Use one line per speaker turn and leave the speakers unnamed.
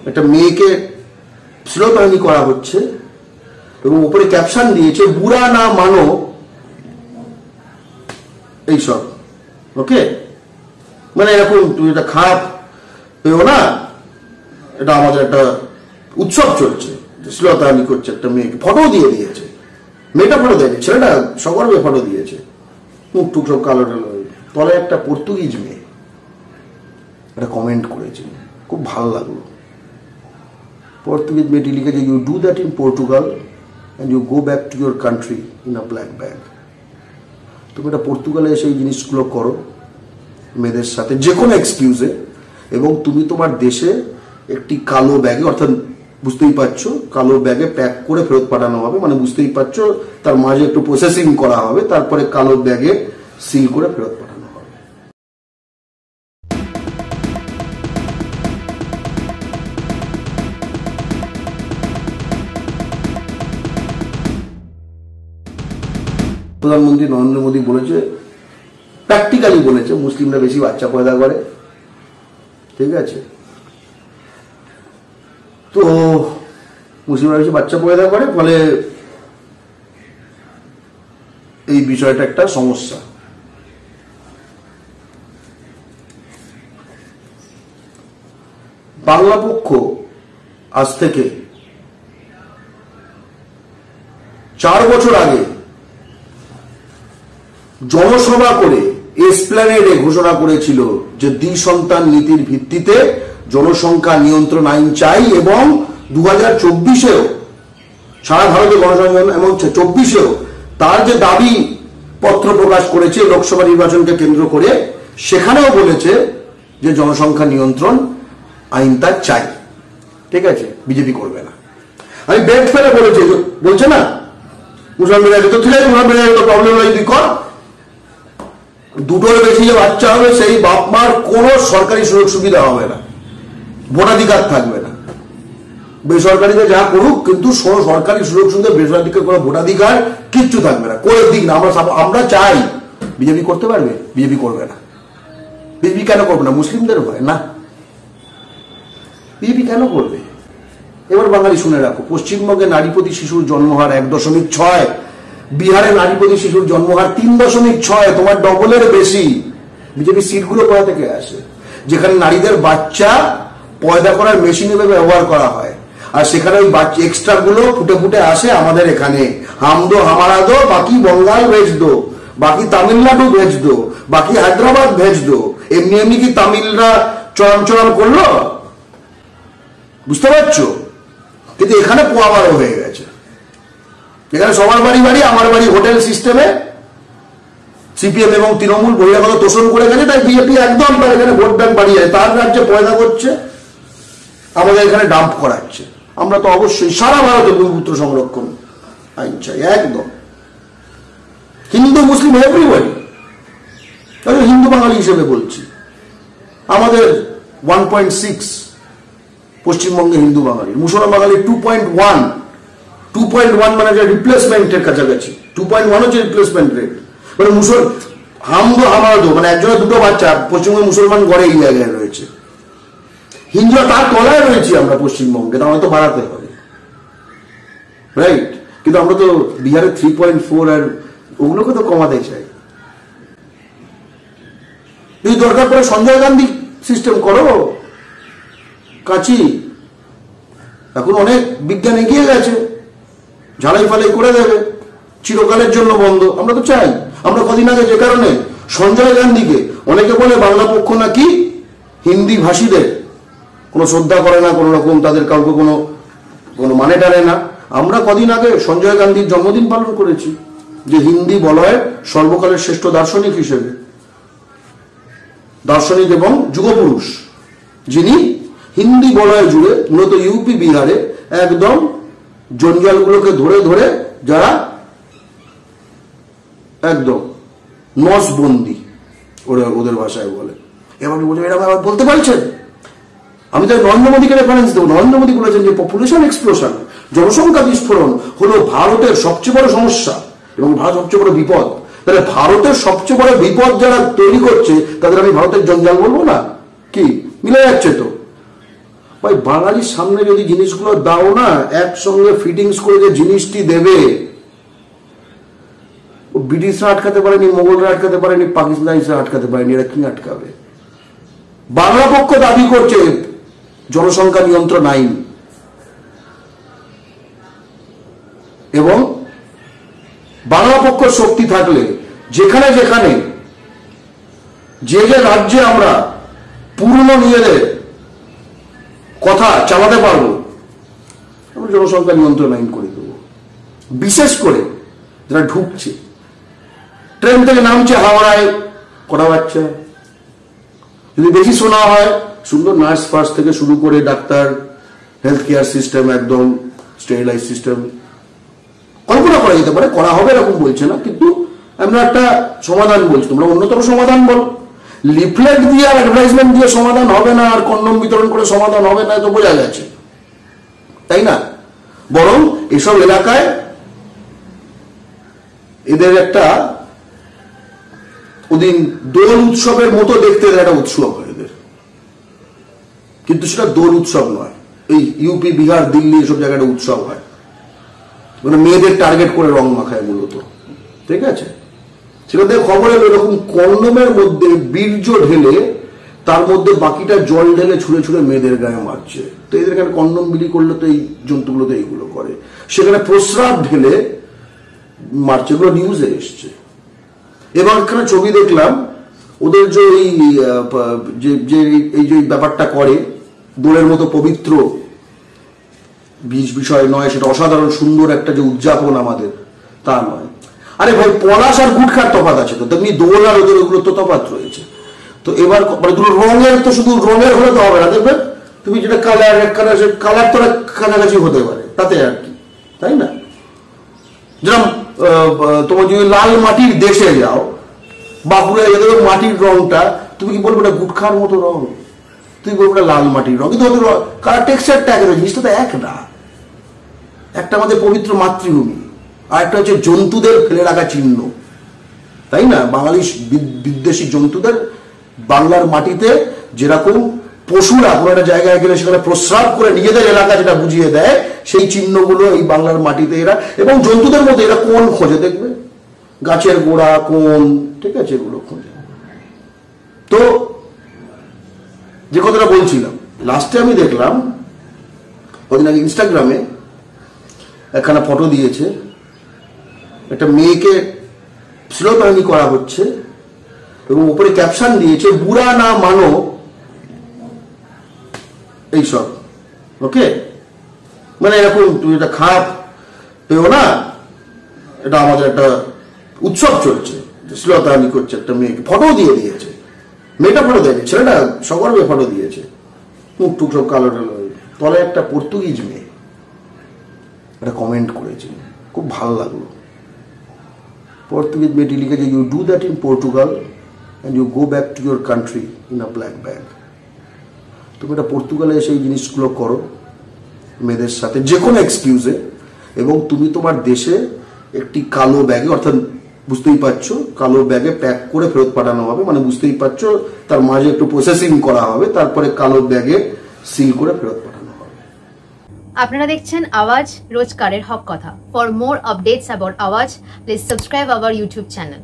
একটা মেয়েকে শ্লীলতাহানি করা হচ্ছে এবং উপরে ক্যাপশন দিয়েছে বুড়া না মানো এইসব। ওকে, মানে এরকম তুমি এটা খারাপ পেও না, এটা আমাদের একটা উৎসব চলছে, শ্লীলতাহানি করছে একটা মেয়েকে। ফটো দিয়ে দিয়েছে, মেয়েটা ফটো দিয়েছে, ছেলেটা সগর্বে ফটো দিয়েছে, মুখ টুক সব কালো টালো। তলে একটা পর্তুগিজ মেয়ে একটা কমেন্ট করেছে, খুব ভালো লাগলো। পর্তুগিজ মেয়েটি লিখেছে, you do that in Portugal and you go back to your country in a black bag. তুমি এটা পর্তুগালে এসে এই জিনিসগুলো করো মেয়েদের সাথে যে কোনো এক্সকিউজে, এবং তুমি তোমার দেশে একটি কালো ব্যাগে, অর্থাৎ বুঝতেই পারছো কালো ব্যাগে প্যাক করে ফেরত পাঠানো হবে, মানে বুঝতেই পারছো তার মাঝে একটু প্রসেসিং করা হবে, তারপরে কালো ব্যাগে সিল করে ফেরত পাঠানো হবে। প্রধানমন্ত্রী নরেন্দ্র মোদী বলেছে, প্র্যাকটিক্যালি বলেছে, মুসলিমরা বেশি বাচ্চা পয়দা করে, ঠিক আছে? তো মুসলিমরা বেশি বাচ্চা পয়দা করে, ফলে এই বিষয়টা একটা সমস্যা। বাংলা পক্ষ আজ থেকে 4 বছর আগে জনসভা করে এসপ্ল্যানেডে ঘোষণা করেছিল যে দ্বিসন্তান নীতির ভিত্তিতে জনসংখ্যা নিয়ন্ত্রণ আইন চাই, এবং 2024-এও সারা ভারতে গণসংখ্যা এবং 24-এও তার যে দাবি পত্র প্রকাশ করেছে লোকসভা নির্বাচনকে কেন্দ্র করে, সেখানেও বলেছে যে জনসংখ্যা নিয়ন্ত্রণ আইন তার চাই, ঠিক আছে? বিজেপি করবে না। আমি বেড ফেলে বলছে না মুসলমানরা তো ঠিক আছে, মুসলমানরা তো প্রবলেম হয়, তুই কর। দুটোর বেশি যে বাচ্চা হবে সেই বাপ মার কোনো সরকারি সুযোগ সুবিধা হবে না, ভোটাধিকার থাকবে না। বেসরকারিতে যা করুক, কিন্তু সরকারি সুযোগ সুবিধা, বেসরকারিতে কোনো ভোটাধিকার কিচ্ছু থাকবে না। করে দিক না, আমরা চাই। বিজেপি করতে পারবে? বিজেপি করবে না। বিজেপি কেন করবে না? মুসলিমদের ভয় না। বিজেপি কেন করবে? এবার বাঙালি শুনে রাখো, পশ্চিমবঙ্গে নারী প্রতি শিশুর জন্মহার 1.6, বিহারে নারী প্রতি শিশুর জন্মহার 3.6, তোমার ডবলের বেশি। বিজেপি সিটগুলো কোথা থেকে আসে? যেখানে নারীদের বাচ্চা পয়দা করার মেশিন হিসেবে ব্যবহার করা হয়, আর সেখানে ওই বাচ্চা এক্সট্রা গুলো ফুটে ফুটে আসে আমাদের এখানে। হাম দো হামারা দো, বাকি বঙ্গাল ভেজ দো, বাকি তামিলনাড়ু ভেজ দো, বাকি হায়দ্রাবাদ ভেজ দো। এমনি এমনি কি তামিলরা চরম চরম করলো? বুঝতে পারছো? কিন্তু এখানে পোয়াবারও হয়ে গেছে। এখানে সবার বাড়ি বাড়ি, আমার বাড়ি হোটেল সিস্টেমে সিপিএম এবং তৃণমূল বহিরাগত তোষণ করে গেছে, তাই বিজেপি একদম তার এখানে ভোট ব্যাংক বাড়িয়ে যায়, তার রাজ্যে পয়দা করছে, আমাদের এখানে ডাম্প করাচ্ছে। আমরা তো অবশ্যই সারা ভারতে ভূমিপুত্র সংরক্ষণ আইন চাই, একদম। হিন্দু মুসলিম এভরিবডি, আমি হিন্দু বাঙালি হিসেবে বলছি। আমাদের 1.6 পশ্চিমবঙ্গে হিন্দু বাঙালি, মুসলমান বাঙালি 2.1 মানে রিপ্লেসমেন্টের কাছাকাছি। 2.1 হচ্ছে রিপ্লেসমেন্ট রেট। মানে হামাদো মানে একজনের দুটো বাচ্চা পশ্চিমবঙ্গে মুসলমান গড়ে এই জায়গায় রয়েছে, হিন্দুরা তার তলায় রয়েছি আমরা পশ্চিমবঙ্গে, তা আমাদের তো বাড়াতে হবে, রাইট? কিন্তু আমরা তো বিহারে 3.4 আর ওগুলোকে তো কমাতে চাই। যদি দরকার পড়ে সঞ্জয় গান্ধী সিস্টেম করো, কাচি এখন অনেক বিজ্ঞান এগিয়ে গেছে, ঝালাই ফালাই করে দেবে, চিরকালের জন্য বন্ধ। আমরা তো চাই। আমরা কদিন আগে যে কারণে সঞ্জয় গান্ধীকে, অনেকে বলে বাংলা পক্ষ নাকি হিন্দি ভাষীদের কোনো শ্রদ্ধা করে না, কোনো রকম তাদের কাউকে কোনো মানে টানে না। আমরা কদিন আগে সঞ্জয় গান্ধীর জন্মদিন পালন করেছি, যে হিন্দি বলয়ের সর্বকালের শ্রেষ্ঠ দার্শনিক হিসেবে, দার্শনিক এবং যুগপুরুষ, যিনি হিন্দি বলয় জুড়ে মূলত ইউপি বিহারে একদম জঞ্জালগুলোকে ধরে ধরে যারা একদম নসবন্দি ওদের ভাষায় বলে। এবার বলছে এরা আবার বলতে পারছেন। আমি তাই নরেন্দ্র মোদীকে রেফারেন্স দেবো। নরেন্দ্র মোদী বলেছেন যে পপুলেশন এক্সপ্লোশন, জনসংখ্যা বিস্ফোরণ হলো ভারতের সবচেয়ে বড় সমস্যা এবং ভারত সবচেয়ে বড় বিপদ। তাহলে ভারতের সবচেয়ে বড় বিপদ যারা তৈরি করছে তাদের আমি ভারতের জঞ্জাল বলবো না? কি মিলে যাচ্ছে তো? ভাই বাঙালির সামনে যদি জিনিসগুলো দাও না, একসঙ্গে ফিটিংস করে যে জিনিসটি দেবে, ব্রিটিশরা আটকাতে পারেনি, মোগলরা আটকাতে পারেনি, পাকিস্তানিরা আটকাতে পারেনি, এরা কি আটকাবে? বাংলা পক্ষ দাবি করছে জনসংখ্যা নিয়ন্ত্রণ আইন, এবং বাংলা পক্ষ শক্তি থাকলে যেখানে যেখানে যে যে রাজ্যে আমরা পুরনো নিজেদের কথা চালাতে পারবো, আমরা জনসংখ্যা নিয়ন্ত্রণ আইন করে দেবো। বিশেষ করে যারা ঢুকছে, ট্রেন থেকে নামছে হাওড়ায়, কটা বাচ্চা, যদি বেশি শোনা হয়, সুন্দর নার্স ফার্স থেকে শুরু করে ডাক্তার, হেলথ কেয়ার সিস্টেম, একদম স্টেরিলাইজ সিস্টেম কল্পনা করা যেতে পারে, করা হবে এরকম বলছে না, কিন্তু আমরা একটা সমাধান বলছি, তোমরা অন্যতম সমাধান বল। লিফলেট দিয়ে আর অ্যাডভার্টাইজমেন্ট দিয়ে সমাধান হবে না, আর কন্ডম বিতরণ করে সমাধান হবে না, তো বোঝা গেছে, তাই না? বরং এসব এলাকায় এদের একটা ওদিন দোল উৎসবের মতো দেখতে একটা উৎসব হয় এদের, কিন্তু সেটা দোল উৎসব নয়। এই ইউপি, বিহার, দিল্লি এসব জায়গায় একটা উৎসব হয়, মানে মেয়েদের টার্গেট করে রং মাখায় মূলত, ঠিক আছে? সেখান থেকে খবর এলো এরকম কন্ডোমের মধ্যে বীর্য ঢেলে তার মধ্যে বাকিটা জল ঢেলে ছুঁড়ে ছুঁড়ে মেয়েদের গায়ে মারছে। তো এদের এখানে কন্ডোম বিলি করলে তো এই জন্তুগুলো তো এইগুলো করে, সেখানে প্রস্রাব ঢেলে মারছে, এগুলো নিউজে এসছে। এবং এখানে ছবি দেখলাম ওদের যে এই যে ব্যাপারটা করে, দোলের মতো পবিত্র বিষয় নয়, সেটা অসাধারণ সুন্দর একটা যে উদযাপন আমাদের, তা নয়। আরে ভাই, পলাশ আর গুটখার তফাৎ আছে তো, তেমনি দোল আর ওদের ওগুলো তো তফাৎ রয়েছে। তো এবার মানে দুটো রঙের, তো শুধু রঙের হলে তো হবে না, দেখবে তুমি যেটা কালার, এক কালার, সে কালার তো কাছাকাছি হতে পারে, তাতে আর কি, তাই না? যেরকম তোমার যদি লাল মাটির দেশে যাও, বাঁকুড়ায় যেতে মাটির রংটা, তুমি কি বলবে এটা গুটখার মতো রং? তুমি বলবে এটা লাল মাটির রং, কিন্তু ওদের কালার টেক্সচারটা এক, জিনিসটা তো এক না। একটা আমাদের পবিত্র মাতৃভূমি, আর একটা হচ্ছে জন্তুদের ফেলে রাখা চিহ্ন, তাই না? বাঙালি বিদেশি জন্তুদের বাংলার মাটিতে যেরকম পশুরা কোনো একটা জায়গায় গেলে সেখানে প্রস্রাব করে নিজেদের এলাকা যেটা বুঝিয়ে দেয়, সেই চিহ্নগুলো এই বাংলার মাটিতে এরা, এবং জন্তুদের মধ্যে এরা কোন খোঁজে, দেখবে গাছের গোড়া, কোন, ঠিক আছে, এগুলো খোঁজে। তো যে কথাটা বলছিলাম, লাস্টে আমি দেখলাম কদিন আগে ইনস্টাগ্রামে একখানা ফটো দিয়েছে, একটা মেয়েকে শ্লীলতাহানি করা হচ্ছে, এবং উপরে ক্যাপশন দিয়েছে বুড়া না মানো এইসব, ওকে? মানে এরকম তুমি এটা খারাপ পেও না, এটা আমাদের একটা উৎসব চলছে, শ্লীলতাহানি করছে একটা মেয়েকে, ফটো দিয়ে দিয়েছে। মেয়েটা ফটো দেয়নি, ছেলেটা সকলে ফটো দিয়েছে, মুখ টুক সব কালো টালো, তলে একটা পর্তুগিজ মেয়ে একটা কমেন্ট করেছে, খুব ভালো লাগলো। পর্তুগিজ মেয়েটি লিখেছে, you do that in Portugal and you go back to your country in a black bag. তুমি এটা পর্তুগালে এসে এই জিনিসগুলো করো মেয়েদের সাথে যে কোনো এক্সকিউজে, এবং তুমি তোমার দেশে একটি কালো ব্যাগে, অর্থাৎ বুঝতেই পারছো কালো ব্যাগে প্যাক করে ফেরত পাঠানো হবে, মানে বুঝতেই পারছো তার মাঝে একটু প্রসেসিং করা হবে, তারপরে কালো ব্যাগে সিল করে ফেরত পাঠানো হবে।
আপনারা দেখছেন আওয়াজ, রোজকারের হক কথা। ফর মোর আপডেটস অ্যাবাউট আওয়াজ, please subscribe our YouTube channel.